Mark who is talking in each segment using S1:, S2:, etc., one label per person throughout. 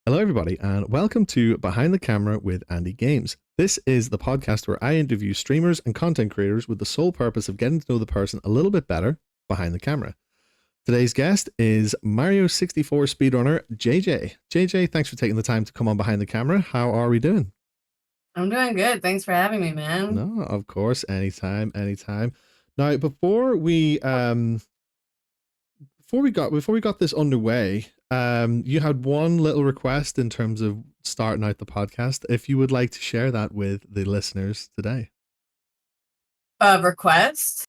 S1: Hello, everybody, and welcome to Behind the Camera with AndyGames. This is the podcast where I interview streamers and content creators with the sole purpose of getting to know the person a little bit better behind the camera. Today's guest is Mario 64 speedrunner JJ. JJ, thanks for taking the time to come on Behind the Camera. How are we doing?
S2: I'm doing good. Thanks for having me, man.
S1: No, of course, anytime, anytime. Now, before we got this underway, you had one little request in terms of starting out the podcast. If you would like to share that with the listeners today.
S2: Request?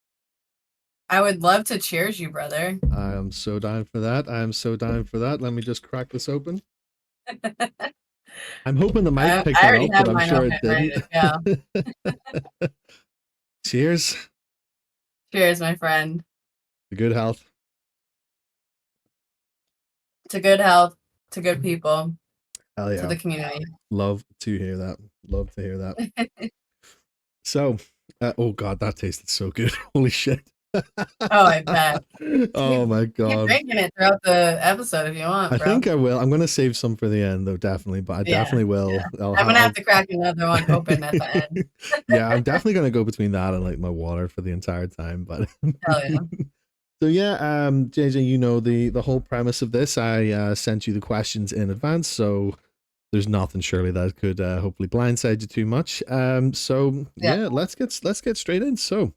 S2: I would love to cheers you, brother.
S1: I am so down for that. Let me just crack this open. I'm hoping the mic picked
S2: I
S1: that
S2: already
S1: up,
S2: have
S1: but I'm
S2: mine
S1: sure
S2: open,
S1: it
S2: ready
S1: didn't.
S2: to go.
S1: Cheers.
S2: Cheers, my friend.
S1: To good health.
S2: To good health, to good people,
S1: Hell
S2: to
S1: yeah.
S2: the community.
S1: Love to hear that. Love to hear that. So, oh God, that tasted so good. Holy shit.
S2: Oh, I bet.
S1: Oh my
S2: Keep
S1: God.
S2: drinking it throughout the episode if you want,
S1: I
S2: bro.
S1: think I will. I'm going to save some for the end, though, definitely. But I definitely will.
S2: I'm gonna have to crack another one open at the end.
S1: Yeah, I'm definitely going to go between that and like my water for the entire time. But
S2: Hell yeah.
S1: so yeah, JJ, you know the whole premise of this. I sent you the questions in advance, so there's nothing surely that could hopefully blindside you too much. So yeah, let's get straight in. So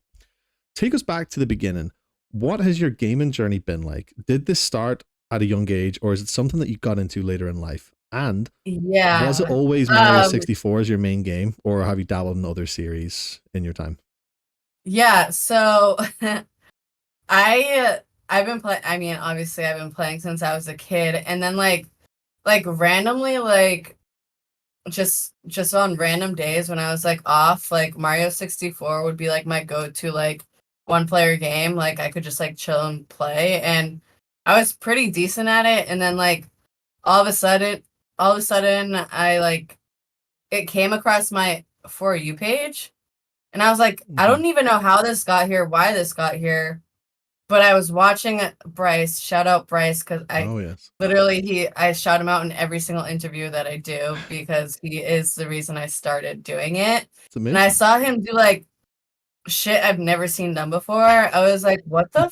S1: take us back to the beginning. What has your gaming journey been like? Did this start at a young age, or is it something that you got into later in life? And was it always Mario 64 as your main game, or have you dabbled in other series in your time?
S2: Yeah, so I've been playing. I mean, obviously, I've been playing since I was a kid, and then like randomly, like just on random days when I was like off, like Mario 64 would be like my go-to like one player game. Like I could just like chill and play, and I was pretty decent at it. And then like all of a sudden, I like it came across my For You page, and I was like, I don't even know how this got here, why this got here. But I was watching Bryce, shout out Bryce, because
S1: Oh yes,
S2: literally I shout him out in every single interview that I do because he is the reason I started doing it.
S1: it's
S2: And I
S1: amazing.
S2: saw him do like shit I've never seen done before. I was like, what the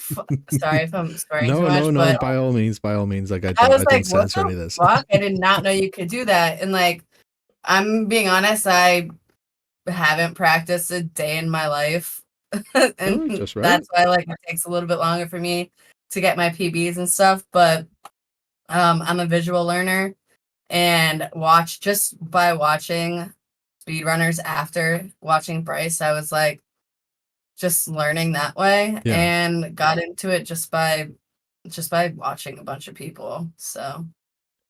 S2: sorry if I'm swearing too
S1: No, no,
S2: much,
S1: no.
S2: but
S1: By all means, by all means. Like
S2: I was
S1: I
S2: like,
S1: don't
S2: what
S1: censor
S2: the
S1: any of this.
S2: fuck? I did not know you could do that. And like, I'm being honest, I haven't practiced a day in my life.
S1: Oh,
S2: And
S1: just right.
S2: that's why like it takes a little bit longer for me to get my PBs and stuff. But I'm a visual learner, and just by watching speedrunners after watching Bryce, I was like just learning that way
S1: Yeah,
S2: and got into it just by watching a bunch of people. So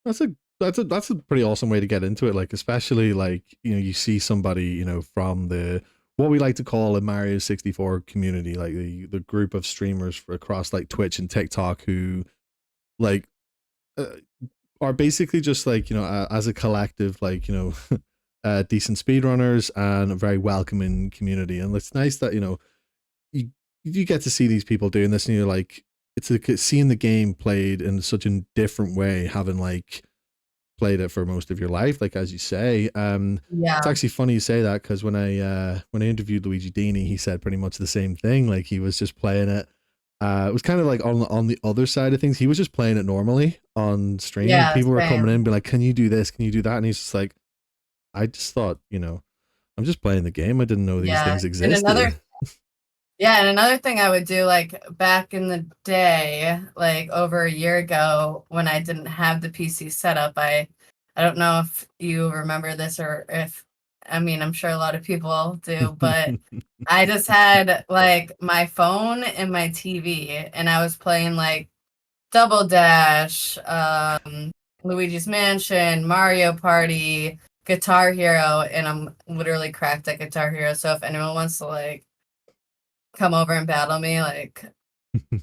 S1: that's a that's a pretty awesome way to get into it. Like especially like you see somebody from the what we like to call a Mario 64 community, like the group of streamers across like Twitch and TikTok who like uh, are basically just like as a collective like decent speedrunners and a very welcoming community. And it's nice that you you get to see these people doing this, and you're like, it's like seeing the game played in such a different way, having like played it for most of your life, like as you say. It's
S2: yeah.
S1: actually funny you say that because when I interviewed Luigi Dini, he said pretty much the same thing. Like he was just playing it. It was kind of like on the other side of things. He was just playing it normally on stream, and
S2: Yeah,
S1: people were coming in,
S2: same.
S1: and be like, "Can you do this? Can you do that?" And he's just like, "I just thought, I'm just playing the game. I didn't know these
S2: Yeah.
S1: things
S2: And
S1: existed."
S2: another thing I would do like back in the day, like over a year ago when I didn't have the PC set up, I don't know if you remember this or if I mean, I'm sure a lot of people do, but I just had like my phone and my TV, and I was playing like Double Dash, Luigi's Mansion, Mario Party, Guitar Hero, and I'm literally cracked at Guitar Hero. So if anyone wants to like come over and battle me, like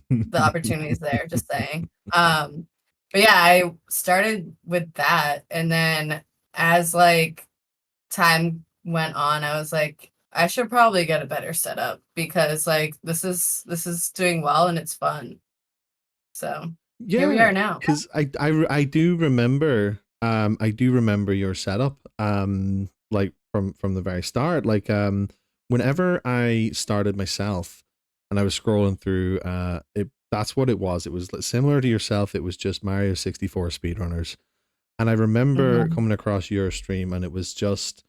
S2: the opportunity is there, just saying. But yeah, I started with that, and then as like time went on, I was like, I should probably get a better setup because like this is doing well and it's fun. So here we
S1: Yeah,
S2: are now.
S1: because I do remember I do remember your setup. Like from the very start. Like whenever I started myself and I was scrolling through, it that's what it was. It was similar to yourself. It was just Mario 64 speedrunners. And I remember
S2: Mhm.
S1: coming across your stream, and it was just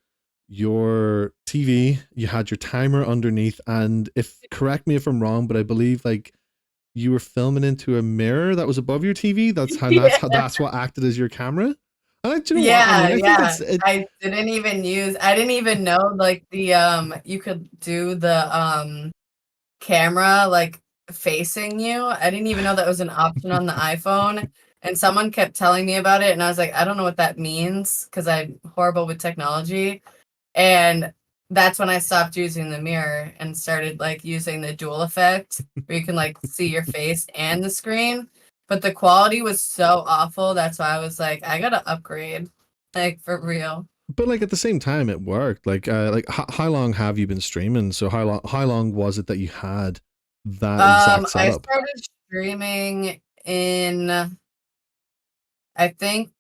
S1: your TV. You had your timer underneath, and if correct me if I'm wrong, but I believe like you were filming into a mirror that was above your TV.
S2: Yeah.
S1: That's what acted as your camera. And do you know what? I mean,
S2: Yeah,
S1: I think
S2: yeah.
S1: that's it.
S2: I didn't even know like the you could do the camera like facing you. I didn't even know that was an option on the iPhone. And someone kept telling me about it and I was like, I don't know what that means because I'm horrible with technology. And that's when I stopped using the mirror and started like using the dual effect where you can like see your face and the screen. But the quality was so awful. That's why I was like, I gotta upgrade. Like for real.
S1: But like at the same time, it worked. Like how long have you been streaming? So how long was it that you had that exact
S2: I
S1: setup?
S2: started streaming in I think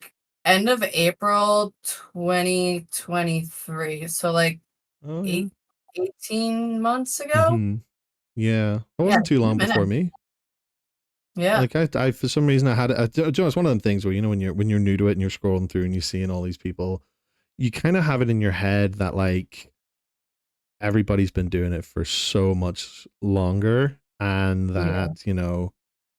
S2: end of April 2023. So like
S1: Oh yeah.
S2: eight, 18 months ago.
S1: Hmm. Yeah, it
S2: Yeah,
S1: wasn't
S2: it's
S1: too
S2: been a
S1: long before
S2: minute.
S1: me.
S2: Yeah.
S1: Like I for some reason I had it. Do you know, it's one of them things where when you're new to it and you're scrolling through and you're seeing all these people, you kind of have it in your head that like everybody's been doing it for so much longer, and
S2: Yeah.
S1: that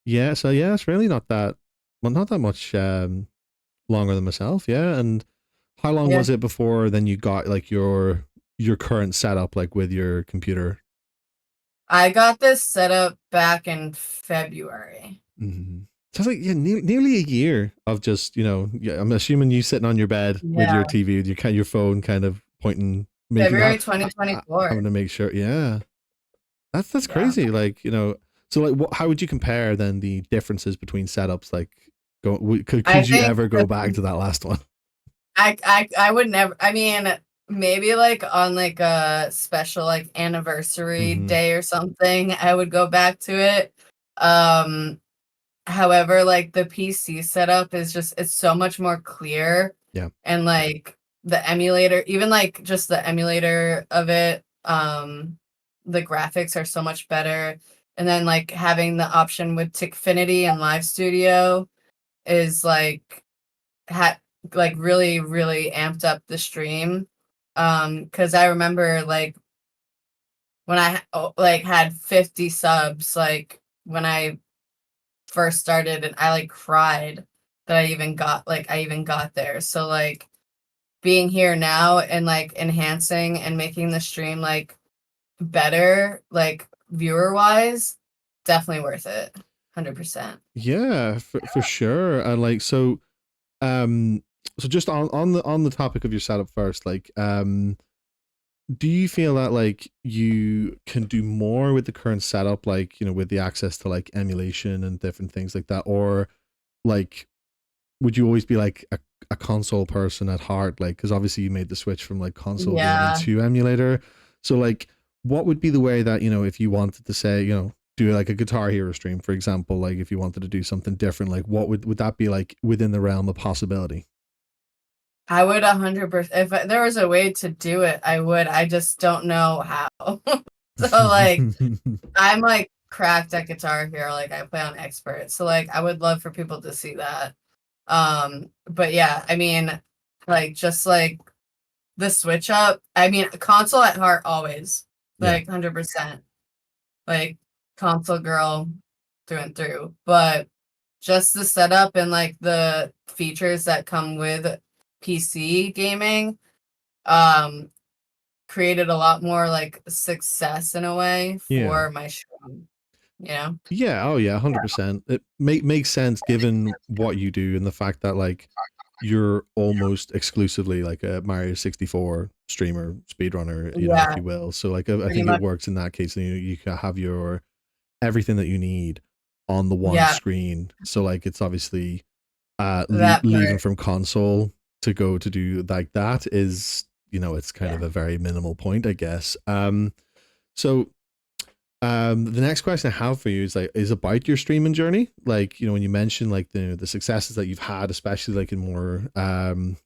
S1: yeah. So yeah, it's really not that well, not that much longer than myself. Yeah, and how long
S2: Yeah.
S1: was it before then you got like your current setup like with your computer?
S2: I got this set up back in February.
S1: Mm-hmm. So it's like yeah, nearly a year of just yeah. I'm assuming you sitting on your bed with
S2: Yeah.
S1: your TV, with your phone kind of pointing, making
S2: February 2024.
S1: having to make sure. Yeah, that's
S2: Yeah.
S1: crazy. Like so like how would you compare then the differences between setups? Like,
S2: I
S1: could you
S2: think
S1: ever go back to that last one?
S2: I would never. I mean, maybe like on like a special like anniversary
S1: Mm-hmm.
S2: day or something, I would go back to it. Um, However, like the PC setup is just it's so much more clear
S1: Yeah,
S2: and like the emulator, even like just the emulator of it, the graphics are so much better. And then like having the option with Tickfinity and Live Studio is had really really amped up the stream. Because I remember like when like had 50 subs, like when I first started, and I like cried that I even got there. So like being here now and like enhancing and making the stream like better, like viewer wise, definitely worth it. 100%.
S1: yeah, for sure. And like um so just on the topic of your setup first, like do you feel that like you can do more with the current setup, like with the access to like emulation and different things like that, or like would you always be like a console person at heart, like because obviously you made the switch from like console gaming
S2: Yeah.
S1: to emulator, so like what would be the way that if you wanted to say do like a Guitar Hero stream, for example, like if you wanted to do something different, like what would that be like within the realm of possibility?
S2: I would 100%. If there was a way to do it, I would. I just don't know how. So like I'm like cracked at Guitar Hero. Like I play on expert. So like I would love for people to see that. But yeah, I mean, like just like the switch up. I mean, console at heart always.
S1: Yeah,
S2: Like 100%. Like console girl through and through. But just the setup and like the features that come with PC gaming um created a lot more like success in a way
S1: yeah.
S2: for my stream, you know?
S1: Yeah, oh yeah, 100%. It makes sense given what you do and the fact that like you're almost exclusively like a Mario 64 streamer, speedrunner, if
S2: Yeah,
S1: you will. So like I
S2: pretty
S1: think it
S2: much.
S1: works in that case. You can have your everything that you need on the one
S2: Yeah,
S1: screen. So like it's obviously
S2: that
S1: leaving
S2: part.
S1: from console to go to do like that is it's kind
S2: Yeah.
S1: of a very minimal point, I guess. So The next question I have for you is like is about your streaming journey. Like, when you mentioned like the successes that you've had, especially like in more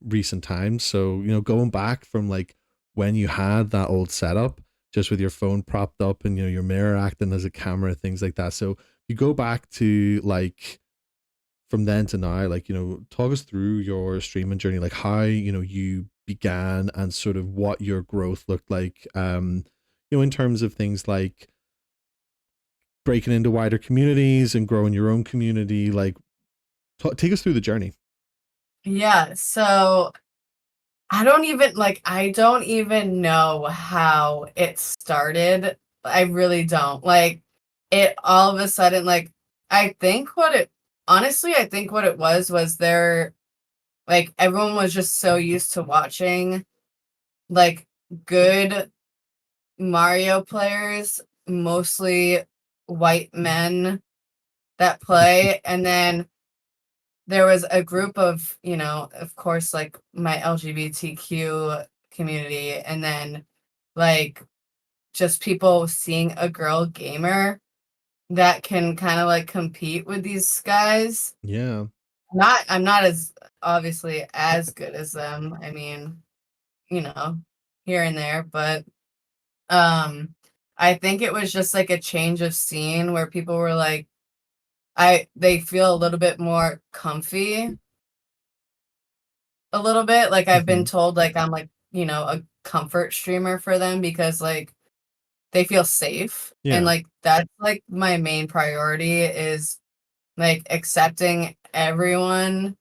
S1: recent times. So, going back from like when you had that old setup, just with your phone propped up and your mirror acting as a camera, things like that. So you go back to like from then to now, like, talk us through your streaming journey, like how, you began and sort of what your growth looked like. In terms of things like breaking into wider communities and growing your own community, like take us through the journey.
S2: Yeah, so I don't even know how it started. I really don't. Like it all of a sudden, like I think what it honestly, I think what it was there, like everyone was just so used to watching like good Mario players, mostly white men that play, and then there was a group of, of course, like my LGBTQ community, and then like just people seeing a girl gamer that can kind of like compete with these guys.
S1: Yeah.
S2: I'm not as obviously as good as them. I mean, you know, here and there, but um I think it was just like a change of scene where people were like they feel a little bit more comfy a little bit. Like I've
S1: Hmm.
S2: been told like I'm like, a comfort streamer for them because like they feel safe. And
S1: Yeah.
S2: like that's like my main priority is like accepting everyone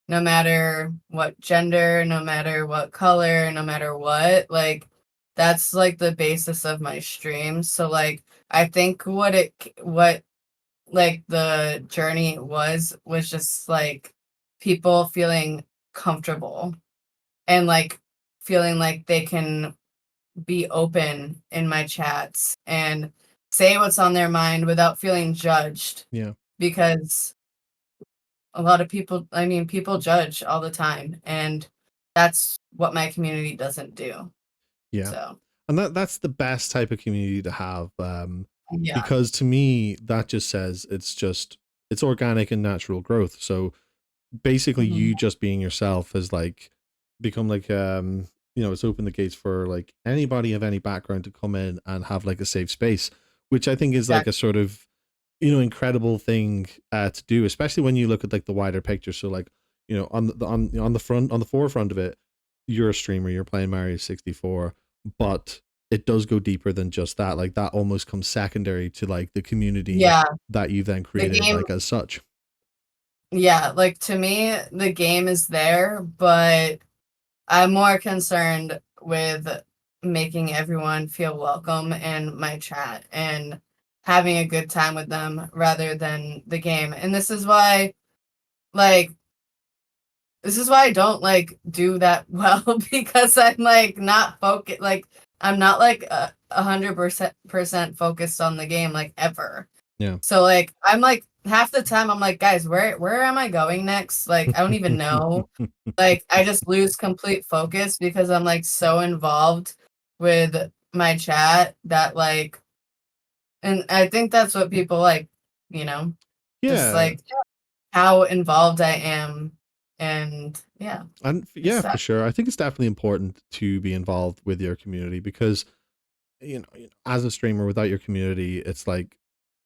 S2: no matter what gender, no matter what color, no matter what. Like that's like the basis of my stream. So like I think what like the journey was just like people feeling comfortable and like feeling like they can be open in my chats and say what's on their mind without feeling judged
S1: Yeah.
S2: because a lot of people, I mean, people judge all the time and that's what my community doesn't do.
S1: Yeah.
S2: So,
S1: And that's the best type of community to have.
S2: yeah.
S1: Because to me, that just says it's organic and natural growth. So basically
S2: Mhm.
S1: you just being yourself has like become like it's opened the gates for like anybody of any background to come in and have like a safe space, which I think is like a
S2: Exactly.
S1: sort of incredible thing to do, especially when you look at like the wider picture. So like on the front, on the forefront of it, you're a streamer, you're playing Mario 64, but it does go deeper than just that. Like that almost comes secondary to like the community
S2: Yeah.
S1: that you've then
S2: The
S1: created
S2: game,
S1: like as such.
S2: yeah, like to me, the game is there, but I'm more concerned with making everyone feel welcome in my chat and having a good time with them rather than the game. And like, this is why I don't like do that well because I'm like not focused. Like, I'm not like 100% focused on the game like ever.
S1: Yeah.
S2: So like I'm like half the time I'm like, guys, where am I going next? Like I don't even know. Like I just lose complete focus because I'm like so involved with my chat that like and I think that's what people like, you know, just
S1: Yeah.
S2: like how involved I am and yeah,
S1: And
S2: it's
S1: yeah, for
S2: that.
S1: sure. I think it's definitely important to be involved with your community because as a streamer without your community, it's like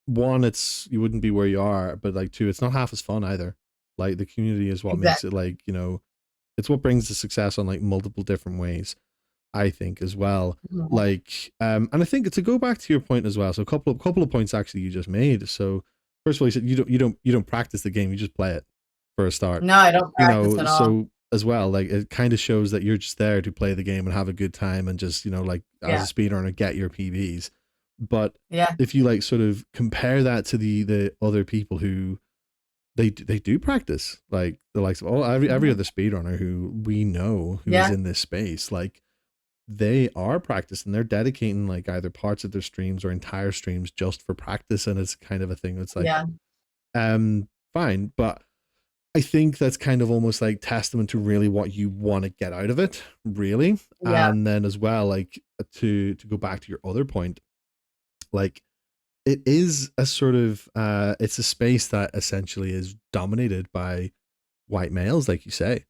S1: one, it's you wouldn't be where you are, but like two, it's not half as fun either. Like the community is what makes
S2: Exactly.
S1: it like, it's what brings the success on like multiple different ways, I think as well.
S2: Mhm.
S1: Like and I think to go back to your point as well. So a couple of points actually you just made. So first of all, you said you don't practice the game, you just play it for a start.
S2: No, I don't practice at all.
S1: So as well, like it kind of shows that you're just there to play the game and have a good time and just, like as
S2: Yeah.
S1: a speedrunner get your PBs. But
S2: Yeah.
S1: if you like sort of compare that to the other people who they do practice, like the likes of all every
S2: Mhm.
S1: other speedrunner who we know who is
S2: Yeah.
S1: in this space, like they are practicing, they're dedicating like either parts of their streams or entire streams just for practice, and it's kind of a thing that's like
S2: Yeah.
S1: fine, but I think that's kind of almost like testament to really what you want to get out of it, really.
S2: Yeah.
S1: And then as well, like to go back to your other point, like it is a sort of it's a space that essentially is dominated by white males, like you say.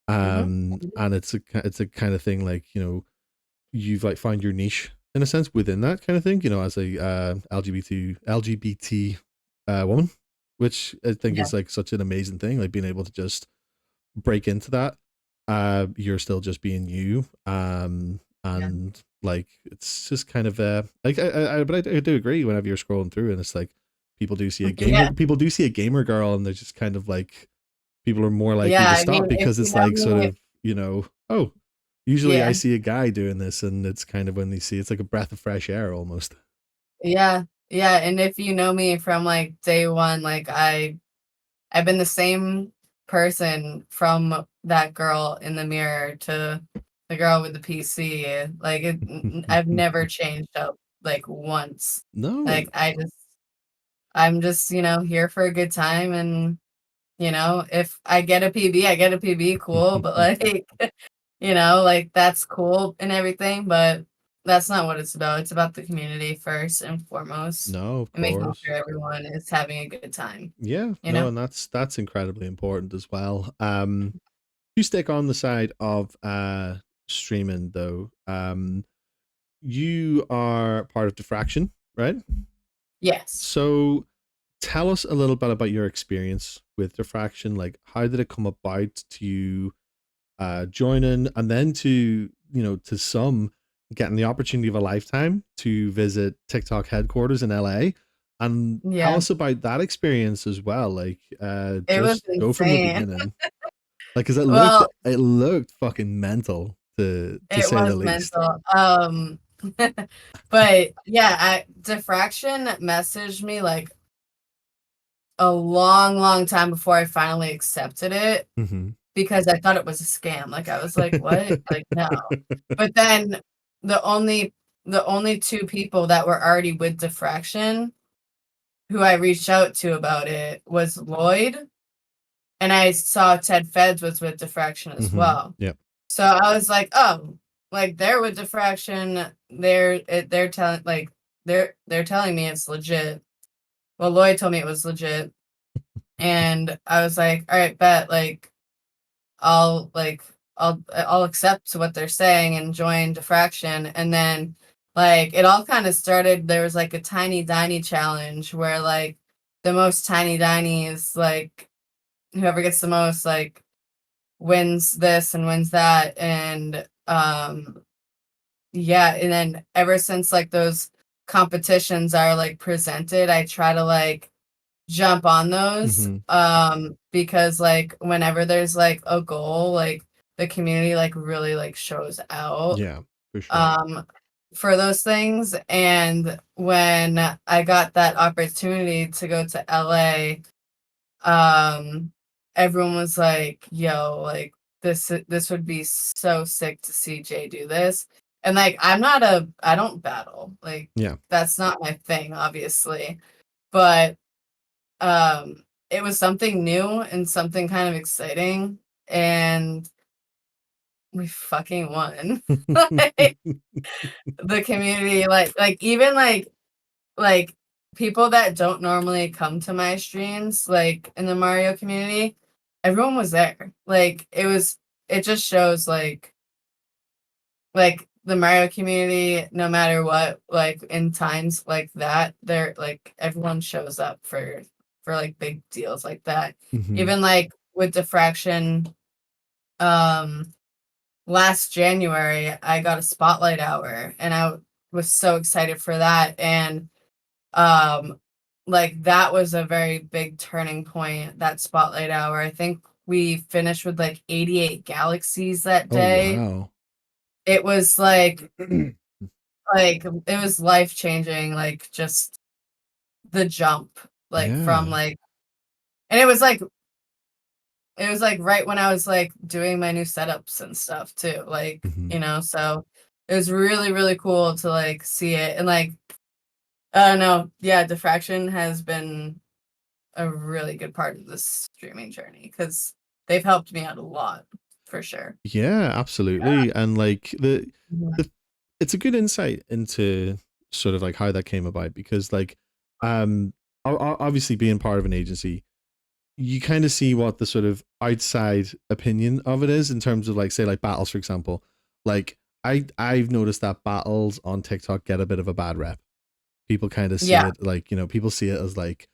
S2: Hmm.
S1: And it's a kind of thing like, you've like found your niche in a sense within that kind of thing, as a LGBT woman, which I think
S2: Yeah,
S1: is like such an amazing thing, like being able to just break into that. You're still just being you.
S2: yeah,
S1: And like it's just kind of like I do agree whenever you're scrolling through and it's like
S2: yeah,
S1: people do see a gamer girl and they're just kind of like people are more likely
S2: yeah.
S1: to
S2: I mean,
S1: stop
S2: if
S1: because
S2: you
S1: it's
S2: know
S1: like sort
S2: me,
S1: of, oh, usually I
S2: yeah,
S1: see a guy doing this and it's kind of when they see it's like a breath of fresh air almost.
S2: yeah, yeah. And if you know me from like day one, like I've been the same person from that girl in the mirror to the girl with the PC. Like I've never changed up like once.
S1: No.
S2: Like I'm just, here for a good time, and if I get a PB, I get a PB, cool, but like like that's cool and everything, but that's not what it's about. It's about the community first and foremost,
S1: No, of
S2: and making
S1: course.
S2: sure everyone is having a good time,
S1: Yeah,
S2: you
S1: no,
S2: know?
S1: and that's incredibly important as well. You stick on the side of streaming though. You are part of Diffraction, right?
S2: Yes.
S1: So tell us a little bit about your experience with Diffraction. Like, how did it come about to you joining, and then to to some getting the opportunity of a lifetime to visit TikTok headquarters in LA, and tell
S2: Yeah.
S1: us about that experience as well. Like,
S2: It was
S1: just go from the
S2: insane.
S1: beginning. Like, cause
S2: Well,
S1: it looked fucking mental to
S2: it
S1: say the
S2: was
S1: least.
S2: mental. But yeah, Diffraction messaged me like a long, long time before I finally accepted it,
S1: Mm-hmm.
S2: because I thought it was a scam. Like I was like, "What?" Like, no. But then the only the only two people that were already with Diffraction who I reached out to about it was Lloyd, and I saw Ted Feds was with Diffraction as
S1: Mm-hmm.
S2: well.
S1: Yep.
S2: So I was like, "Oh, like they're with Diffraction. They're telling they're telling me it's legit." Well, Lloyd told me it was legit, and I was like, "All right, bet." I'll like I'll accept what they're saying and join Diffraction. And then it all kind of started. There was like a tiny diny challenge where like the most tiny diny is like whoever gets the most like wins this and wins that. And yeah, and then ever since like those competitions are like presented, I try to like jump on those,
S1: Mm-hmm.
S2: because like whenever there's like a goal, like the community like really like shows out
S1: Yeah, for sure.
S2: um for those things. And when I got that opportunity to go to LA, um everyone was like, yo, like this would be so sick to see Jay do this. And like I don't battle, like
S1: Yeah.
S2: that's not my thing, obviously, but it was something new and something kind of exciting, and we fucking won. Like, the community, even like people that don't normally come to my streams, like in the Mario community, everyone was there. Like it just shows like the Mario community, no matter what, like in times like that, they're like everyone shows up for like big deals like that.
S1: Mm-hmm.
S2: Even like with Diffraction, um, last January, I got a spotlight hour, and I was so excited for that. And um, like that was a very big turning point. That spotlight hour, I think we finished with like 88 galaxies that
S1: Oh
S2: day.
S1: wow.
S2: It was like it was life changing, like just the jump, like from
S1: Yeah.
S2: like, and it was like right when I was like doing my new setups and stuff too, like
S1: Mm-hmm.
S2: so it was really really cool to like see it. And like I don't know, yeah, Diffraction has been a really good part of this streaming journey because they've helped me out a lot, for sure.
S1: Yeah, absolutely. And like
S2: Mhm.
S1: the it's a good insight into sort of like how that came about because like Obviously being part of an agency, you kind of see what the sort of outside opinion of it is in terms of like say like battles for example. Like I've noticed that battles on TikTok get a bit of a bad rep. People kind of see
S2: Yeah,
S1: it like, people see it as like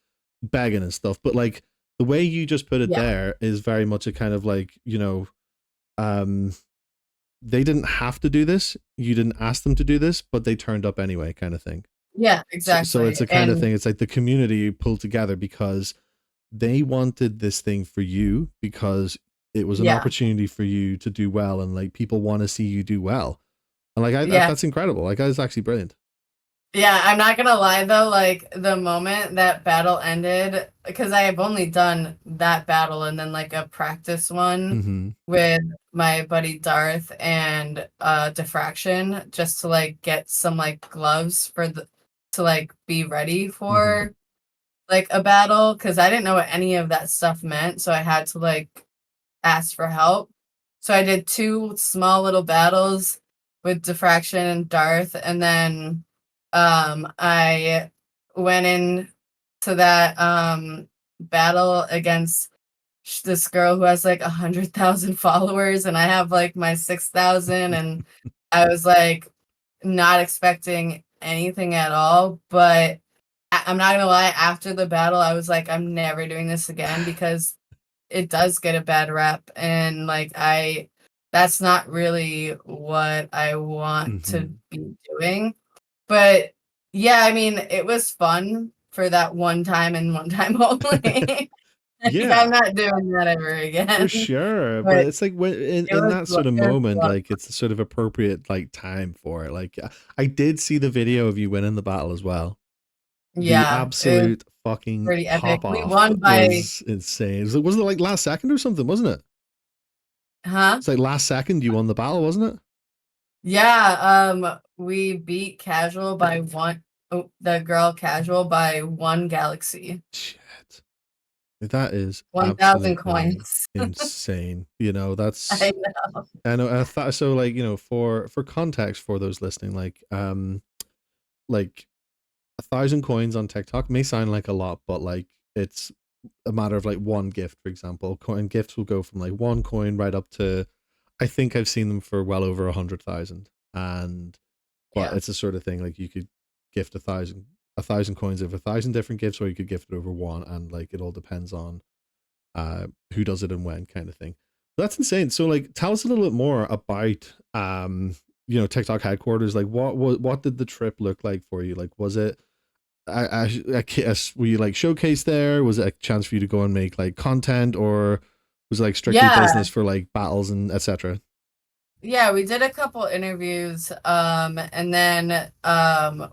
S1: begging and stuff, but like the way you just put it
S2: yeah,
S1: there is very much a kind of like, um they didn't have to do this, you didn't ask them to do this, but they turned up anyway kind of thing.
S2: yeah,
S1: So it's
S2: exactly.
S1: a kind of
S2: And
S1: thing, it's like the community pulled together because they wanted this thing for you, because it was an
S2: yeah,
S1: opportunity for you to do well, and like people want to see you do well, and like
S2: yeah.
S1: that's incredible, like that's actually brilliant.
S2: Yeah, I'm not gonna lie though, like the moment that battle ended, because I have only done that battle and then like a practice one
S1: Mm-hmm.
S2: with my buddy Darth and Diffraction just to like get some like gloves for the to like be ready
S1: Mm-hmm.
S2: for like a battle because I didn't know what any of that stuff meant, so I had to like ask for help. So I did two small little battles with Diffraction and Darth, and then I went in to that battle against this girl who has like 100,000 followers, and I have like my 6,000, and I was like not expecting anything at all, but I'm not gonna lie, after the battle, I was like, I'm never doing this again because it does get a bad rep, and like I that's not really what I want to
S1: Mm-hmm.
S2: be doing. But yeah, I mean, it was fun for that one time and one time only. Like, I'm
S1: Yeah,
S2: not doing that ever
S1: for
S2: again.
S1: sure, but
S2: But
S1: it's like when
S2: it
S1: in
S2: was
S1: that sort of
S2: it was a
S1: moment,
S2: lot of
S1: like it's the sort of appropriate like time for it. Like I did see the video of you winning the battle as well.
S2: fun.
S1: The
S2: Yeah, it was
S1: absolute fucking
S2: pretty epic.
S1: pop
S2: We
S1: off
S2: won by
S1: was insane. Was it like last second or something, wasn't it?
S2: huh?
S1: It's like last second you won the battle, wasn't it?
S2: Yeah, we beat casual by one oh, the girl casual by one galaxy.
S1: Shit. That is
S2: 1,000
S1: absolutely
S2: coins.
S1: insane.
S2: I
S1: That's
S2: know.
S1: I know I thought so, like, for context for those listening, like 1,000 coins on TikTok may sound like a lot, but like it's a matter of like one gift, for example. Coin gifts will go from like 1 coin right up to, I think I've seen them for well over 100,000. And but
S2: Yeah.
S1: it's a sort of thing like you could gift a thousand coins of 1,000 different gifts, or you could gift it over one, and like it all depends on who does it and when, kind of thing. That's insane. So like tell us a little bit more about TikTok headquarters. Like what did the trip look like for you? Like was it were you like showcased there? Was it a chance for you to go and make like content, or was it like strictly
S2: Yeah.
S1: business for like battles and etc.?
S2: Yeah, we did a couple interviews, and then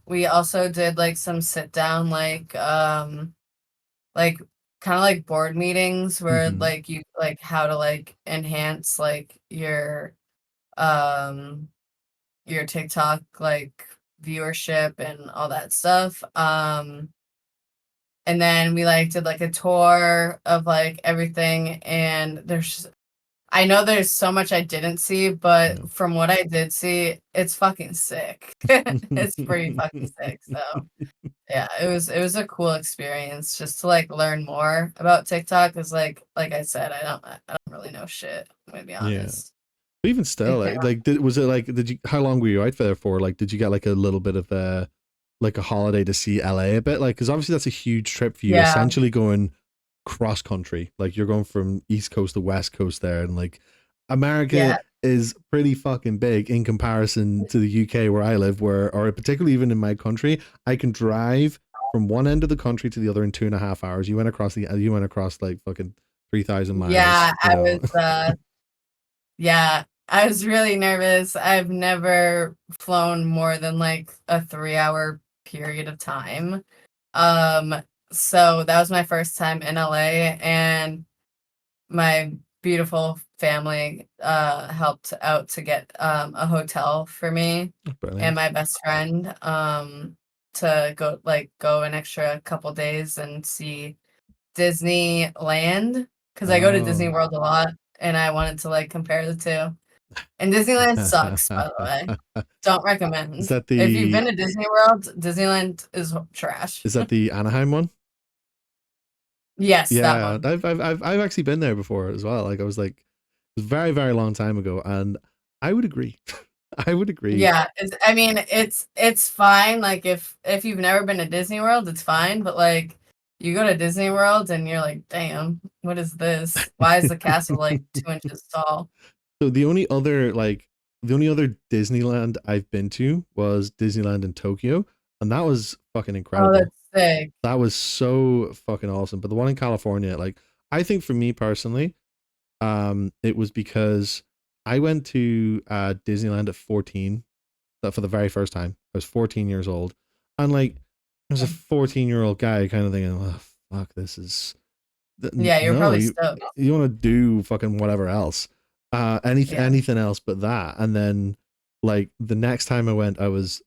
S2: we also did like some sit down like kind of like board meetings where
S1: Mm-hmm.
S2: like you like how to like enhance like um your TikTok like viewership and all that stuff. And then we like did like a tour of like everything, and I know there's so much I didn't see, but from what I did see, it's fucking sick. It's pretty fucking sick. So yeah, it was a cool experience just to like learn more about TikTok. Cause like I said, I don't really know shit. I'm gonna be
S1: Yeah.
S2: honest.
S1: But even still,
S2: Yeah.
S1: did you, how long were you out there for? Like, did you get like a little bit of like a holiday to see LA a bit? Like, because obviously that's a huge trip for you,
S2: Yeah.
S1: essentially going cross country. Like, you're going from East Coast to West Coast there. And like, America
S2: Yeah.
S1: is pretty fucking big in comparison to the UK where I live, or particularly even in my country, I can drive from one end of the country to the other in 2.5 hours. You went across like fucking 3,000
S2: Yeah.
S1: miles, you know.
S2: Yeah, I was really nervous. I've never flown more than like a 3 hour period of time. Um, so that was my first time in LA, and my beautiful family helped out to get a hotel for me and
S1: Brilliant.
S2: my best friend to go an extra couple days and see Disneyland because I go to Disney
S1: Oh,
S2: World a lot and I wanted to like compare the two. And Disneyland sucks, by the way. Don't
S1: Is
S2: recommend.
S1: that
S2: If you've been
S1: the
S2: to Disney World, Disneyland is trash.
S1: is that the Anaheim one?
S2: Yes, that
S1: Yeah,
S2: one.
S1: I've actually been there before as well. Like I was like, it was a very very long time ago, and I would agree. I would agree.
S2: Yeah, I mean, it's fine. Like if you've never been to Disney World, it's fine. But like you go to Disney World and you're like, damn, what is this? Why is the castle like 2 inches tall?
S1: So the only other Disneyland I've been to was Disneyland in Tokyo, and that was fucking
S2: Oh,
S1: incredible.
S2: that's sick.
S1: That was so fucking awesome. But the one in California, like I think for me personally, it was because I went to Disneyland at 14 for the very first time. I was 14 years old. And like I was a 14-year-old guy kind of thinking, oh, fuck, this is
S2: Yeah, you're
S1: no,
S2: probably stoked.
S1: you want to do fucking whatever else,
S2: Yeah.
S1: anything else but that. And then like the next time I went, I was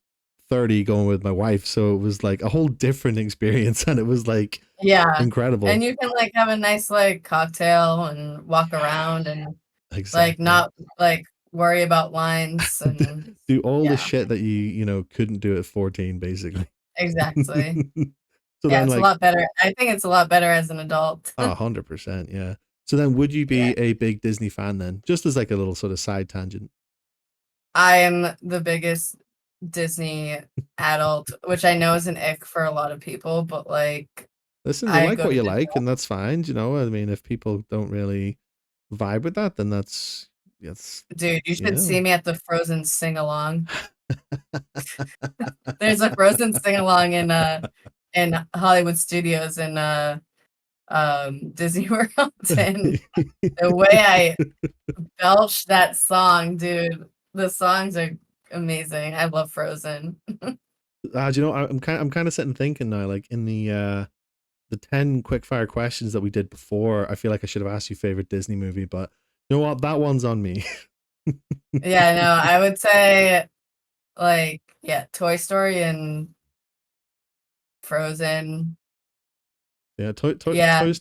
S1: 30 going with my wife, so it was like a whole different experience, and it was like
S2: Yeah. And
S1: incredible.
S2: you can like have a nice like cocktail and walk around and like
S1: Exactly.
S2: not like worry about lines and
S1: Do all the
S2: yeah,
S1: shit that you know couldn't do at 14 basically.
S2: exactly.
S1: So
S2: Yeah,
S1: then
S2: it's a
S1: like
S2: lot better. I think it's a lot better as an adult.
S1: 100%, yeah. So then would you
S2: Yeah.
S1: be a big Disney fan then, just as like a little sort of side tangent?
S2: I am the biggest Disney adult, which I know is an ick for a lot of people, but like
S1: Listen, you
S2: I
S1: like
S2: go
S1: what
S2: to
S1: you
S2: Disney.
S1: like, and that's fine. You know, I mean, if people don't really vibe with that, then that's
S2: Dude, you
S1: you
S2: should see
S1: know.
S2: me at the Frozen sing along. There's a Frozen sing along in Hollywood Studios in Disney World, and the way I belch that song, dude, the songs are amazing. I love Frozen.
S1: Do you know, I'm kind of sitting thinking now, like in the 10 quickfire questions that we did before, I feel like I should have asked you favorite Disney movie, but you know what? That one's on me.
S2: Yeah, no, I would say like yeah, Toy Story and Frozen.
S1: Yeah,
S2: Yeah,
S1: Toy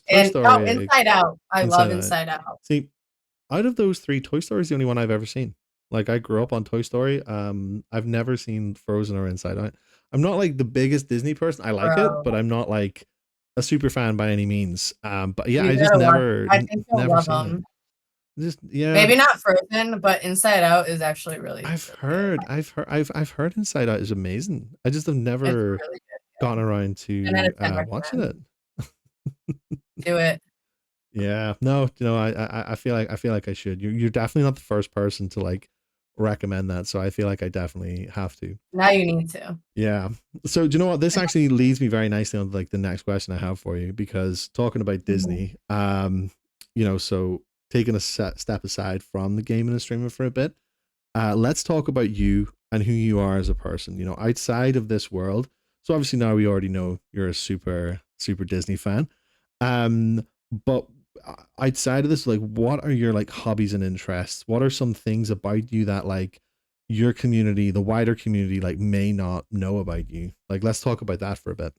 S2: and oh,
S1: Story,
S2: Inside Out. I love
S1: Inside Out.
S2: Inside Out.
S1: See, out of those three, Toy Story is the only one I've ever seen. Like I grew up on Toy Story. I've never seen Frozen or Inside Out. I'm not like the biggest Disney person. I like it, but
S2: Bro,
S1: I'm not like a super fan by any means. But yeah,
S2: you
S1: I just
S2: gotta watch. I think you'll
S1: never
S2: love
S1: seen it.
S2: them.
S1: Just yeah,
S2: Maybe not Frozen, but Inside Out is actually really, really good.
S1: I've heard Inside Out is amazing. I just have
S2: It's
S1: never
S2: really good.
S1: gotten around
S2: 10 out
S1: to
S2: of 10
S1: watching
S2: recommend.
S1: it.
S2: Do it.
S1: Yeah, no, you know, I feel like I should. You're definitely not the first person to like recommend that, so I feel like I definitely have to.
S2: Now you need to.
S1: Yeah. So do you know what? This actually leads me very nicely on like the next question I have for you, because talking about
S2: Mhm.
S1: Disney, you know, so taking a step aside from the gaming and streaming for a bit, let's talk about you and who you are as a person. You know, outside of this world. So obviously now we already know you're a super Disney fan. But outside of this, like, what are your like hobbies and interests? What are some things about you that like your community, the wider community, like may not know about you? Like, let's talk about that for a bit.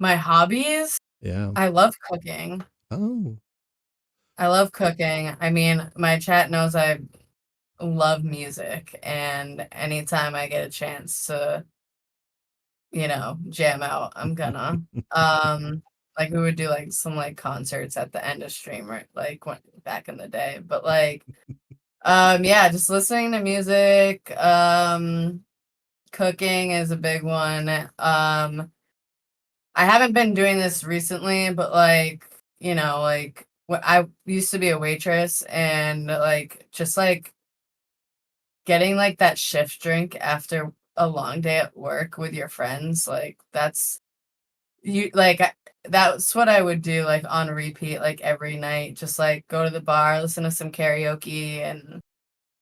S2: My hobbies?
S1: Yeah.
S2: I love cooking.
S1: Oh.
S2: I love cooking. I mean, my chat knows I love music, and anytime I get a chance to, jam out, I'm gonna. Like we would do like some like concerts at the end of stream, right? Like when back in the day. But like yeah, just listening to music, cooking is a big one. I haven't been doing this recently, but like, like I used to be a waitress and like just like getting like that shift drink after a long day at work with your friends, like that's what I would do like on repeat like every night, just like go to the bar, listen to some karaoke and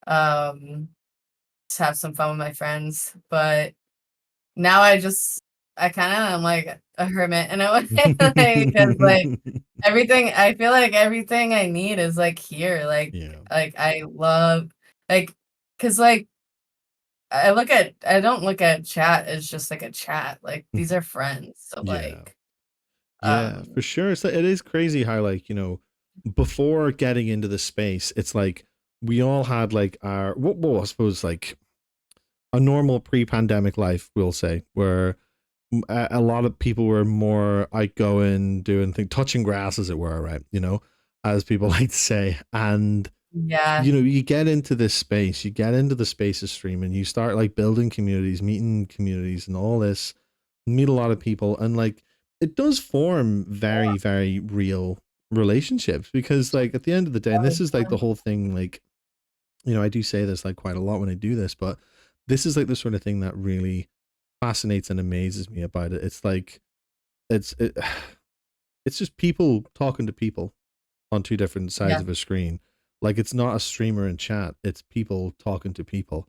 S2: um just have some fun with my friends. But now I kind of am like a hermit in a way, like, because like everything, I feel like everything I need is like here,
S1: Yeah.
S2: like I love like, because like I don't look at chat as just like a chat, like these are friends, so
S1: Yeah.
S2: like
S1: Yeah, for sure. So it is crazy how like, you know, before getting into the space, it's like we all had like our what I suppose like a normal pre-pandemic life, we'll say, where a lot of people were more outgoing, doing things, touching grass, as it were, right? You know, as people like to say. And
S2: Yeah.
S1: you know, you get into this space, you get into the space of streaming, you start like building communities, meeting communities, and all this. Meet a lot of people, and like it does form very, very real relationships because, like, at the end of the day, and this is like the whole thing, like, you know, I do say this like quite a lot when I do this, but this is like the sort of thing that really fascinates and amazes me about it. It's like it's it, it's just people talking to people on two different sides
S2: Yeah.
S1: of a screen. Like it's not a streamer in chat; it's people talking to people,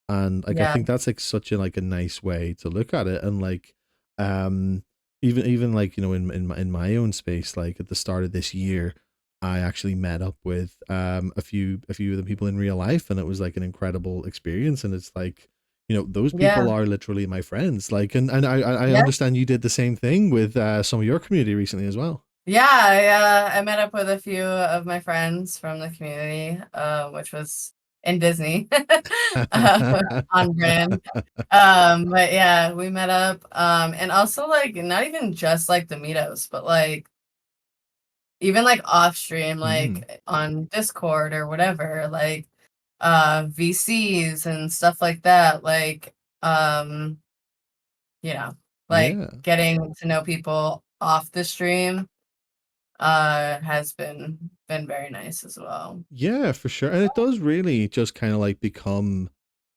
S1: and like I
S2: Yeah.
S1: think that's like such a like a nice way to look at it. And like, um, even like you know in my own space, like at the start of this year, I actually met up with a few of the people in real life, and it was like an incredible experience. And it's like, you know, those people
S2: Yeah.
S1: are literally my friends. Like, and I
S2: Yeah.
S1: understand you did the same thing with some of your community recently as well.
S2: Yeah, I met up with a few of my friends from the community, which was in Disney, uh, on brand. But yeah, we met up, and also like not even just like the meetups, but like even like off stream,
S1: Mm,
S2: like on Discord or whatever, like VCs and stuff like that. Like, um, you know, like
S1: yeah.
S2: getting to know people off the stream has been very nice as well.
S1: Yeah, for sure. And it does really just kind of like become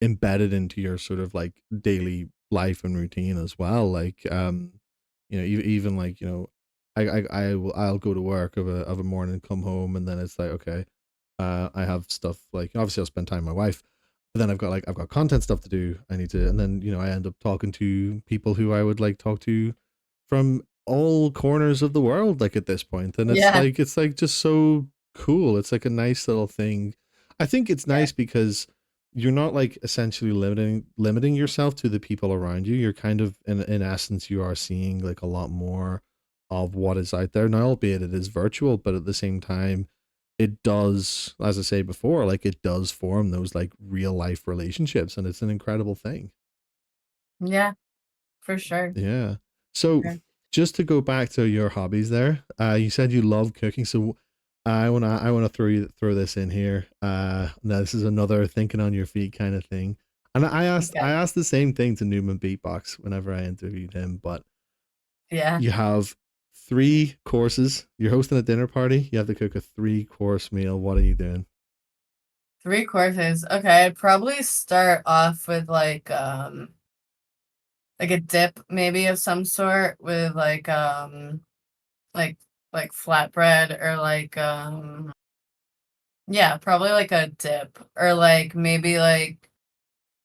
S1: embedded into your sort of like daily life and routine as well. Like you know, even like, you know, I'll go to work of a morning, come home, and then it's like, okay, I have stuff like obviously I'll spend time with my wife, but then I've got content stuff to do. I need to, and then you know I end up talking to people who I would like talk to from all corners of the world, like at this point, and
S2: Yeah,
S1: it's like just so cool. It's like a nice little thing. I think it's
S2: yeah,
S1: nice because you're not like essentially limiting yourself to the people around you. You're kind of in essence you are seeing like a lot more of what is out there now, albeit it is virtual, but at the same time it does, as I say before, like it does form those like real life relationships, and it's an incredible thing.
S2: yeah, for sure.
S1: Yeah. So
S2: Sure.
S1: just to go back to your hobbies there, you said you love cooking. So I wanna throw this in here. Now this is another thinking on your feet kind of thing. And
S2: Okay.
S1: I asked the same thing to Newman Beatbox whenever I interviewed him, but
S2: Yeah.
S1: you have 3 courses. You're hosting a dinner party. You have to cook a 3-course meal. What are you doing?
S2: 3 courses. Okay, I'd probably start off with like a dip maybe of some sort with like like flatbread or like yeah, probably like a dip or like maybe like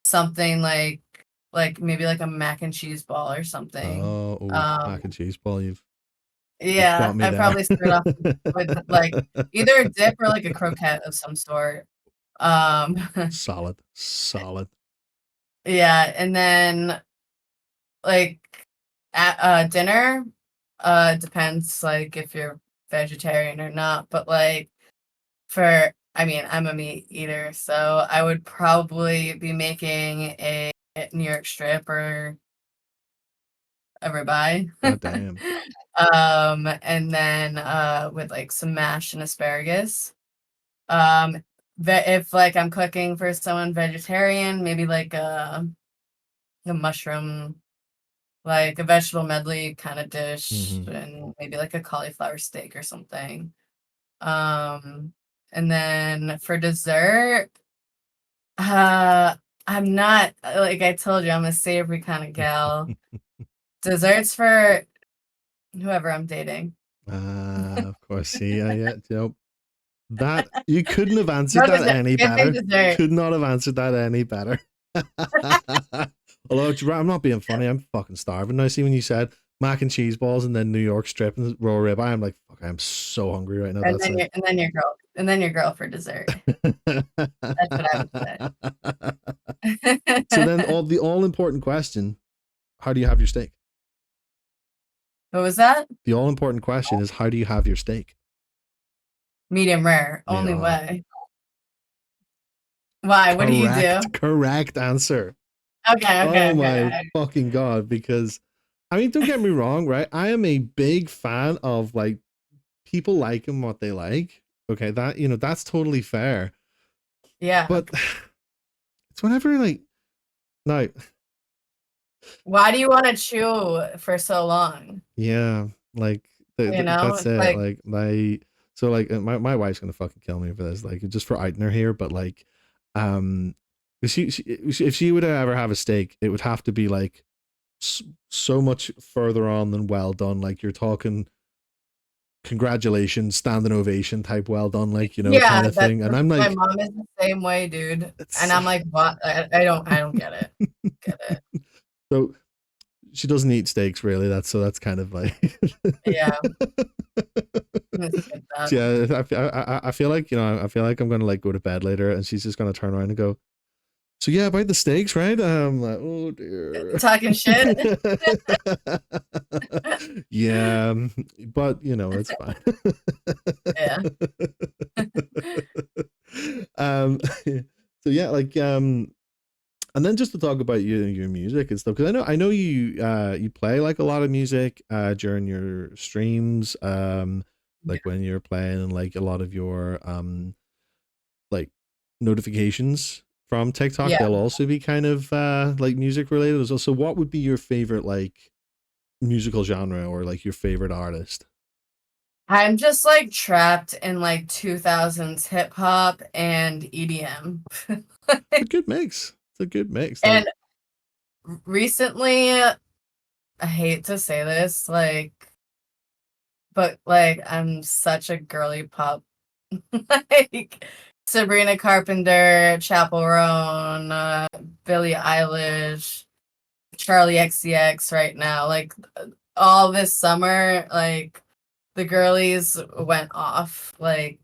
S2: something like maybe like a mac and cheese ball or something.
S1: Oh, oh,
S2: Um
S1: mac and cheese ball. You've
S2: yeah,
S1: got me
S2: I
S1: there.
S2: probably start off with like either a dip or like a croquette of some sort. Um
S1: Solid, solid.
S2: yeah, and then like at dinner, depends like if you're vegetarian or not, but like for I mean, I'm a meat eater, so I would probably be making a New York strip or a ribeye.
S1: God damn.
S2: And then with like some mash and asparagus. Um, if like I'm cooking for someone vegetarian, maybe like a mushroom, like a vegetable medley kind of dish,
S1: Hmm.
S2: and maybe like a cauliflower steak or something. Um, and then for dessert, uh, I'm not like I told you, I'm a savory kind of gal. Desserts for whoever I'm dating.
S1: Of course. See, yeah, you know, that you couldn't have answered
S2: No
S1: that
S2: dessert.
S1: any
S2: Can't say
S1: better.
S2: dessert.
S1: Could not have answered that any better. Although I'm not being funny, I'm fucking starving now. See when you said mac and cheese balls and then New York strip and raw rib, I'm like, fuck, I'm so hungry right now. That's like
S2: And then your girl for dessert. That's what I would
S1: So
S2: say.
S1: then all important question, how do you have your steak?
S2: What was that?
S1: The all important question is how do you have your steak?
S2: Medium rare,
S1: Me,
S2: only way. Why? What do you do?
S1: Correct answer.
S2: Okay, okay,
S1: Oh my
S2: okay.
S1: fucking god! Because I mean, don't get me wrong, right? I am a big fan of like people liking what they like. Okay, that that's totally fair.
S2: Yeah.
S1: But it's whenever like no,
S2: Why do you want to chew for so long?
S1: yeah, like
S2: You know,
S1: that's
S2: it's
S1: it.
S2: like,
S1: Like so like my wife's gonna fucking kill me for this, like just for outing her here, but like um if she would ever have a steak, it would have to be like so much further on than well done. Like you're talking congratulations, standing ovation type well done, like
S2: yeah,
S1: kind of
S2: that's
S1: thing. And I'm
S2: my
S1: like,
S2: mom is the same way, dude. And
S1: it's
S2: I'm like, what? I don't get it. Get it.
S1: so she doesn't eat steaks really. That's kind of like
S2: Yeah, I skip that.
S1: yeah. I feel like I feel like I'm gonna like go to bed later, and she's just gonna turn around and go, so yeah, about the steaks, right? I'm like, oh dear.
S2: Talking shit.
S1: Yeah, but it's fine.
S2: Yeah.
S1: So yeah, like and then just to talk about your music and stuff, because I know you play like a lot of music during your streams, like when you're playing, and like a lot of your like notifications from TikTok,
S2: Yeah.
S1: they'll also be kind of like music related as well. So what would be your favorite like musical genre, or like your favorite artist?
S2: I'm just like trapped in like 2000s hip hop and EDM.
S1: It's a good mix. It's a good mix. Like
S2: And recently, I hate to say this, like, but like, I'm such a girly pop. Like, Sabrina Carpenter, Chappell Roan, Billie Eilish, Charlie XCX right now. Like, all this summer, like, the girlies went off. Like,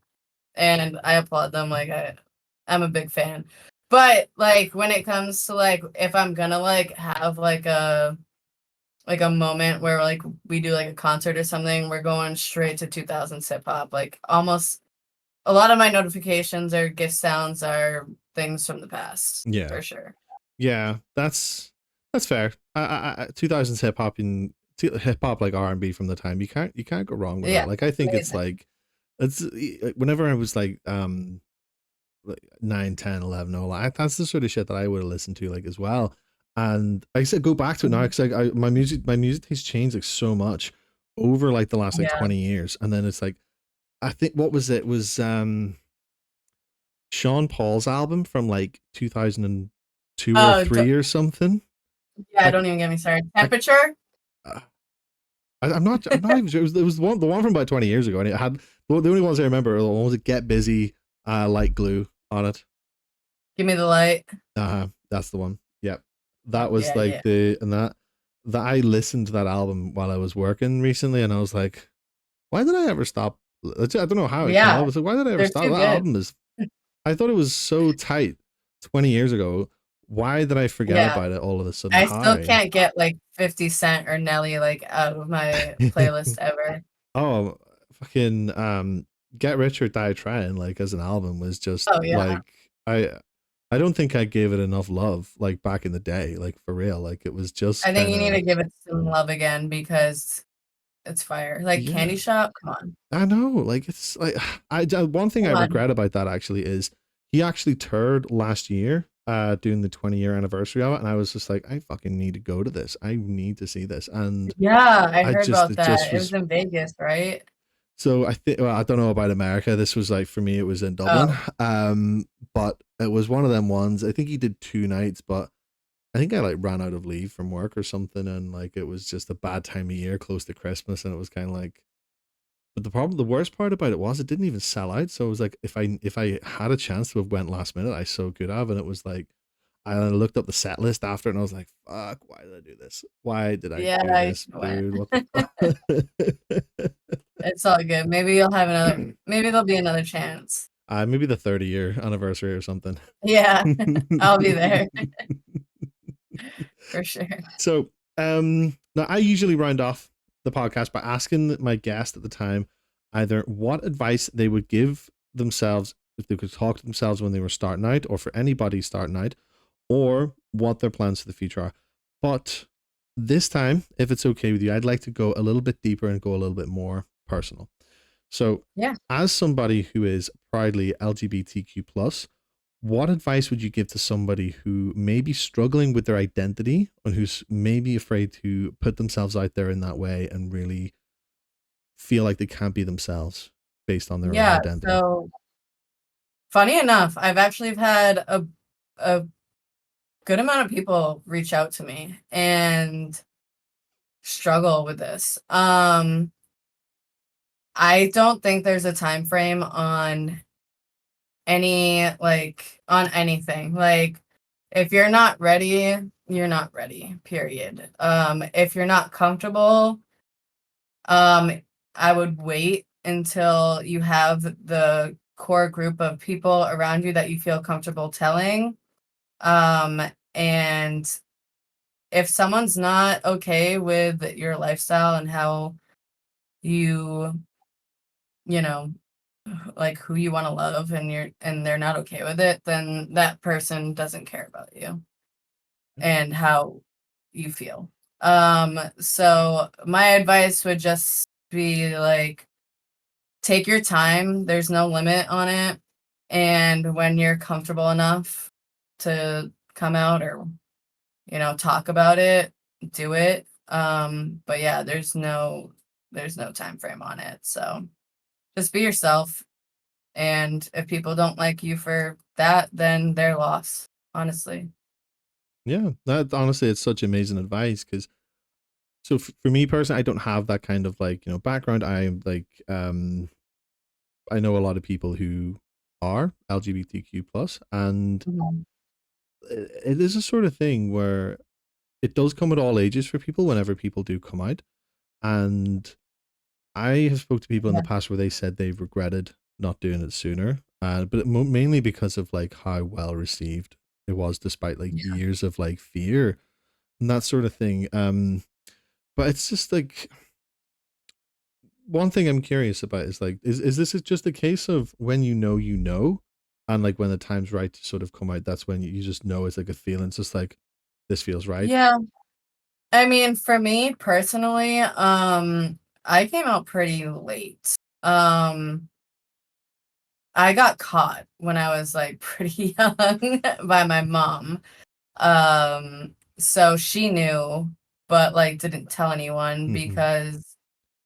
S2: and I applaud them. Like, I'm a big fan. But like when it comes to like if I'm gonna like have like a moment where like we do like a concert or something, we're going straight to 2000s hip hop. Like almost a lot of my notifications or gift sounds are things from the past
S1: yeah,
S2: for sure.
S1: yeah, that's fair. 2000s hip hop and hip hop like R&B from the time, you can't go wrong with that.
S2: Yeah,
S1: Like I think it's
S2: amazing.
S1: like it's whenever I was like 9, 10, 11, all that, that's the sort of shit that I would have listened to like as well. And I said go back to it now,
S2: Mhm.
S1: because like my music taste changed like so much over like the last like
S2: Yeah.
S1: 20 years. And then it's like I think what was it was Sean Paul's album from like 2002 or
S2: Oh,
S1: 3 or something.
S2: yeah.
S1: Like
S2: Don't even get me started.
S1: like
S2: Temperature.
S1: uh, I'm not even sure. It was the one from about 20 years ago, and it had the only ones I remember are the ones that Get Busy, Like Glue on it.
S2: Give me the light.
S1: That's the one. Yep. That was
S2: Yeah,
S1: like
S2: yeah,
S1: that I listened to that album while I was working recently, and I was like, why did I ever stop? I don't know how it came
S2: yeah.
S1: up. I was like, why did I ever
S2: They're
S1: stop?
S2: too
S1: That
S2: good.
S1: album is I thought it was so tight 20 years ago. Why did I forget
S2: Yeah.
S1: about it all of a sudden?
S2: I still
S1: How?
S2: can't get like 50 Cent or Nelly like out of my playlist ever.
S1: Oh, fucking Get Rich or Die Trying, like as an album, was just
S2: Oh yeah.
S1: like I don't think I gave it enough love like back in the day, like for real. Like it was just
S2: I think
S1: kind
S2: you need to
S1: of
S2: give it some love again because it's fire. Like
S1: yeah.
S2: Candy Shop, come on.
S1: I know, like it's like one thing I
S2: Come on.
S1: regret about that actually is he actually toured last year, doing the 20-year anniversary of it, and I was just like, I fucking need to go to this. I need to see this, and
S2: Yeah, I
S1: I
S2: heard
S1: just
S2: about
S1: it
S2: that.
S1: just
S2: It was
S1: was
S2: in Vegas, right?
S1: so I think well, I don't know about America. This was like for me, it was in Dublin,
S2: Oh,
S1: but it was one of them ones. I think he did 2 nights, but I think I like ran out of leave from work or something, and like it was just a bad time of year, close to Christmas, and it was kind of like but the worst part about it was it didn't even sell out. So it was like if I had a chance to have went last minute, I so could have. And it was like I looked up the set list after it, and I was like, "Fuck, why did I do this? Why did I
S2: yeah,
S1: do
S2: I
S1: this,
S2: went.
S1: dude? What the fuck?"
S2: It's all good. Maybe you'll have another, maybe there'll be another chance.
S1: Maybe the 30-year anniversary or something.
S2: Yeah, I'll be there for sure.
S1: So, now I usually round off the podcast by asking my guest at the time either what advice they would give themselves if they could talk to themselves when they were starting out, or for anybody starting out, or what their plans for the future are. But this time, if it's okay with you, I'd like to go a little bit deeper and go a little bit more personal. So,
S2: Yeah.
S1: as somebody who is proudly LGBTQ plus, what advice would you give to somebody who may be struggling with their identity and who's maybe afraid to put themselves out there in that way and really feel like they can't be themselves based on their own
S2: Yeah.
S1: identity?
S2: So funny enough, I've actually had a good amount of people reach out to me and struggle with this. I don't think there's a time frame on on anything. Like if you're not ready, you're not ready, period. If you're not comfortable, I would wait until you have the core group of people around you that you feel comfortable telling. Um, and if someone's not okay with your lifestyle and how you, you know, like who you want to love and they're not okay with it, then that person doesn't care about you and how you feel. So my advice would just be like take your time. There's no limit on it. And when you're comfortable enough to come out or, talk about it, do it. But yeah, there's no time frame on it. So just be yourself. And if people don't like you for that, then they're lost, honestly.
S1: Yeah, that honestly, it's such amazing advice because so for me personally, I don't have that kind of like background. I'm like I know a lot of people who are LGBTQ plus, and
S2: Mhm.
S1: it is a sort of thing where it does come at all ages for people whenever people do come out. And I have spoke to people in the
S2: Yeah.
S1: past where they said they've regretted not doing it sooner, but mainly because of like how well received it was, despite like
S2: Yeah.
S1: years of like fear and that sort of thing. But it's just like one thing I'm curious about is like, is this just a case of when you know, and like when the time's right to sort of come out, that's when you just know it's like a feeling. It's just like this feels right.
S2: Yeah. I mean, for me personally, I came out pretty late. Um, I got caught when I was like pretty young by my mom. So she knew, but like didn't tell anyone
S1: Mm-hmm.
S2: because,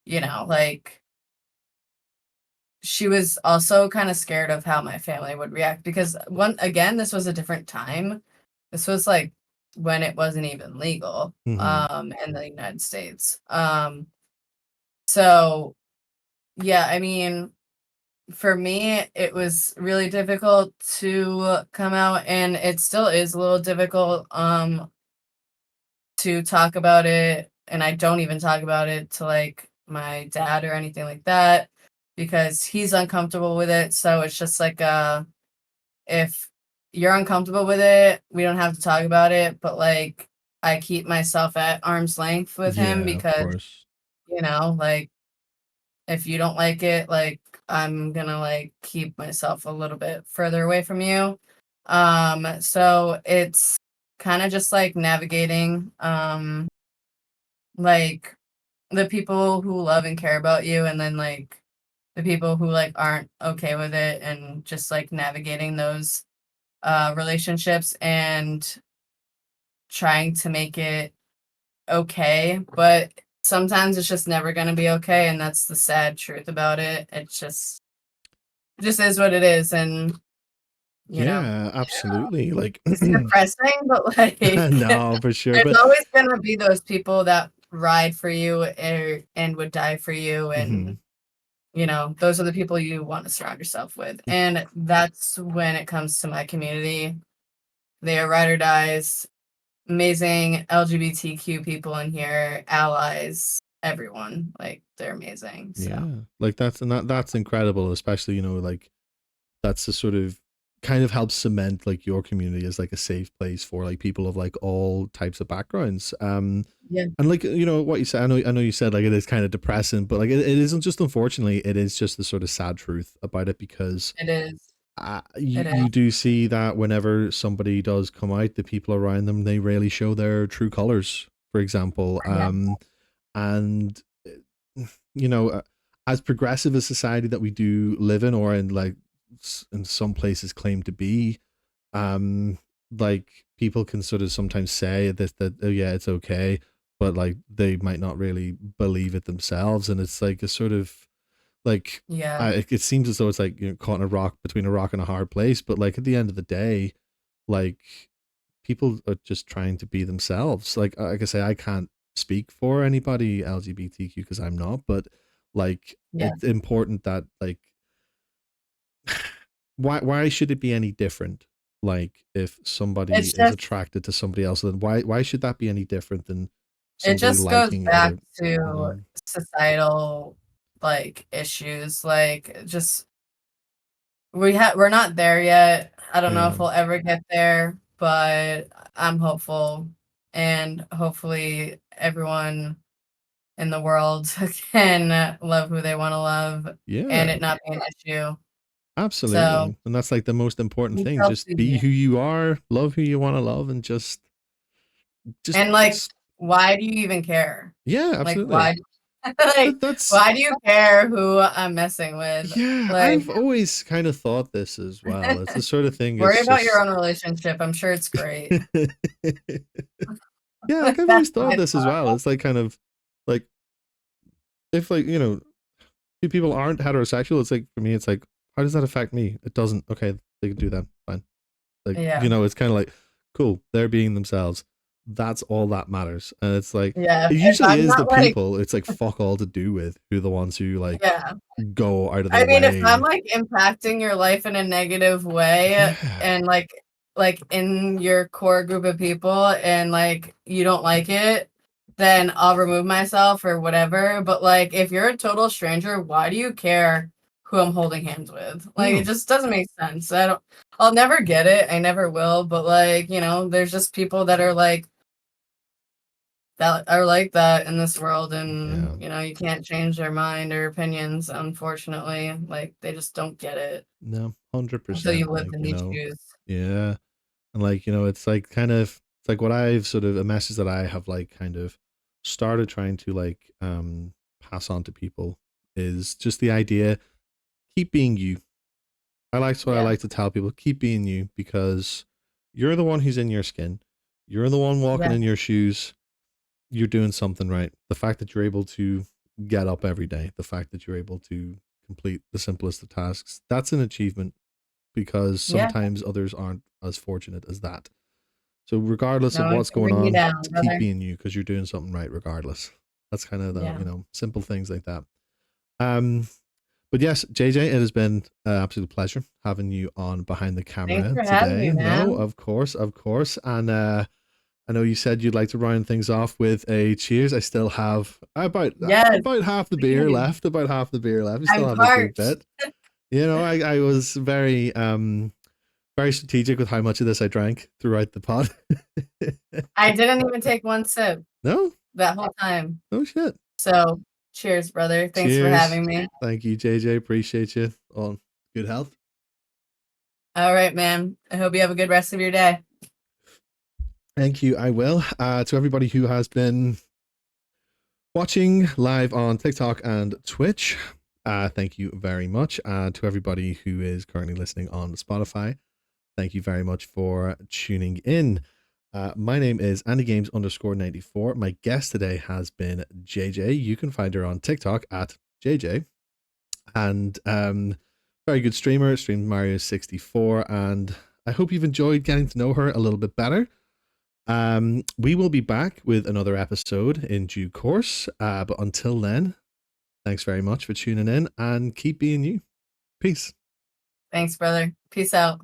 S2: like she was also kind of scared of how my family would react because this was a different time. This was like when it wasn't even legal
S1: Mm-hmm.
S2: in the United States. So yeah, I mean, for me it was really difficult to come out and it still is a little difficult to talk about it, and I don't even talk about it to like my dad or anything like that because he's uncomfortable with it. So it's just like if you're uncomfortable with it, we don't have to talk about it, but like I keep myself at arm's length with him
S1: Yeah, of
S2: because,
S1: course.
S2: like if you don't like it, like I'm gonna like keep myself a little bit further away from you. So it's kind of just like navigating like the people who love and care about you and then like the people who like aren't okay with it and just like navigating those relationships and trying to make it okay, but sometimes it's just never going to be okay, and that's the sad truth about it. It just is what it is, and you know
S1: Yeah, absolutely. Like,
S2: it's depressing, but like
S1: no, for sure.
S2: there's
S1: But
S2: always going to be those people that ride for you and would die for you,
S1: mhm.
S2: and those are the people you want to surround yourself with. And that's when it comes to my community. They are ride or dies, amazing LGBTQ people in here, allies, everyone. Like they're amazing. So
S1: Yeah, like that's incredible, especially like that's the sort of kind of helps cement like your community as like a safe place for like people of like all types of backgrounds.
S2: yeah,
S1: And like what you said, I know you said like it is kind of depressing, but like it isn't just, unfortunately, it is just the sort of sad truth about it because
S2: it is. It
S1: you
S2: is.
S1: do see that whenever somebody does come out, the people around them, they rarely show their true colors, for example.
S2: Yeah.
S1: And you know, as progressive a society that we do live in, or in like in some places claim to be, um, like people can sort of sometimes say that oh yeah, it's okay, but like they might not really believe it themselves, and it's like a sort of like
S2: Yeah.
S1: it seems as though it's like you're caught in a rock between a rock and a hard place. But like at the end of the day, like people are just trying to be themselves. Like I say, I can't speak for anybody LGBTQ because I'm not, but like
S2: Yeah.
S1: it's important that like why should it be any different? Like if somebody
S2: It's
S1: is
S2: just
S1: attracted to somebody else, then why should that be any different than
S2: it
S1: somebody
S2: just goes
S1: liking
S2: back
S1: other, you
S2: to
S1: know?
S2: societal like issues. Like just we're not there yet. I don't know
S1: Yeah.
S2: if we'll ever get there, but I'm hopeful, and hopefully everyone in the world can love who they want to love and
S1: Yeah.
S2: it not be an issue. So
S1: Absolutely. And that's like the most important
S2: you
S1: thing.
S2: shall
S1: Just be
S2: see.
S1: who you are, love who you want to love, and just
S2: And like, why do you even care?
S1: yeah,
S2: Like,
S1: absolutely.
S2: why? Like,
S1: That's
S2: why do you care who I'm messing with?
S1: yeah,
S2: Like,
S1: I've always kind of thought this as well. It's the sort of thing,
S2: worry
S1: it's
S2: about your
S1: just
S2: own relationship. I'm sure it's great.
S1: yeah, like I've
S2: That's
S1: always thought
S2: my
S1: this as well.
S2: thought.
S1: It's like kind of like if like, if people aren't heterosexual, it's like for me, it's like, how does that affect me? It doesn't. Okay, they can do that. Fine. Like,
S2: Yeah.
S1: it's kind of like, cool, they're being themselves. That's all that matters. And it's like,
S2: Yeah.
S1: it
S2: If
S1: usually
S2: I'm
S1: is the
S2: not like,
S1: people it's like fuck all to do with who are the ones who like
S2: yeah.
S1: go out of
S2: I
S1: their
S2: mean, if I'm
S1: way.
S2: like impacting your life in a negative way
S1: Yeah.
S2: and like in your core group of people and like you don't like it, then I'll remove myself or whatever. But like if you're a total stranger, why do you care who I'm holding hands with? Like it
S1: No.
S2: just doesn't make sense. I'll never get it. I never will, but like, there's just people that are like that in this world, and
S1: Yeah.
S2: you can't change their mind or opinions, unfortunately. Like they just don't get it
S1: No.
S2: until you
S1: 100%.
S2: live
S1: Like,
S2: in these shoes.
S1: yeah. And like, it's like kind of it's like what I've sort of a message that I have like kind of started trying to like pass on to people is just the idea, keep being you. I like what I
S2: Yeah.
S1: like to tell people, keep being you because you're the one who's in your skin. You're the one walking
S2: Yeah.
S1: in your shoes. You're doing something right. The fact that you're able to get up every day, the fact that you're able to complete the simplest of tasks, that's an achievement because
S2: Yeah.
S1: sometimes others aren't as fortunate as that. So regardless
S2: No
S1: of
S2: one
S1: what's
S2: can
S1: going
S2: bring you
S1: on,
S2: down,
S1: keep
S2: brother.
S1: being you because you're doing something right regardless. That's kind of the,
S2: Yeah.
S1: simple things like that. Um, but yes, JJ, it has been an absolute pleasure having you on behind the
S2: Thanks
S1: camera
S2: for having me,
S1: today. No,
S2: man.
S1: of course. And I know you said you'd like to round things off with a cheers. I still have
S2: Yes,
S1: about half the beer
S2: please.
S1: left. About half the beer left. We still
S2: I'm
S1: have a good
S2: parched.
S1: bit. I was very strategic with how much of this I drank throughout the pod.
S2: I didn't even take one sip
S1: No,
S2: that whole time.
S1: no shit.
S2: So cheers, brother. Thanks for
S1: Cheers.
S2: having me.
S1: Thank you, JJ. Appreciate you. On good health.
S2: All right, man. I hope you have a good rest of your day.
S1: Thank you. I will. To everybody who has been watching live on TikTok and Twitch, thank you very much. To everybody who is currently listening on Spotify, thank you very much for tuning in. My name is AndyGames _94. My guest today has been JJ. You can find her on TikTok at JJ. And very good streamer, streamed Mario 64. And I hope you've enjoyed getting to know her a little bit better. We will be back with another episode in due course. But until then, thanks very much for tuning in and keep being you. Peace.
S2: Thanks, brother. Peace out.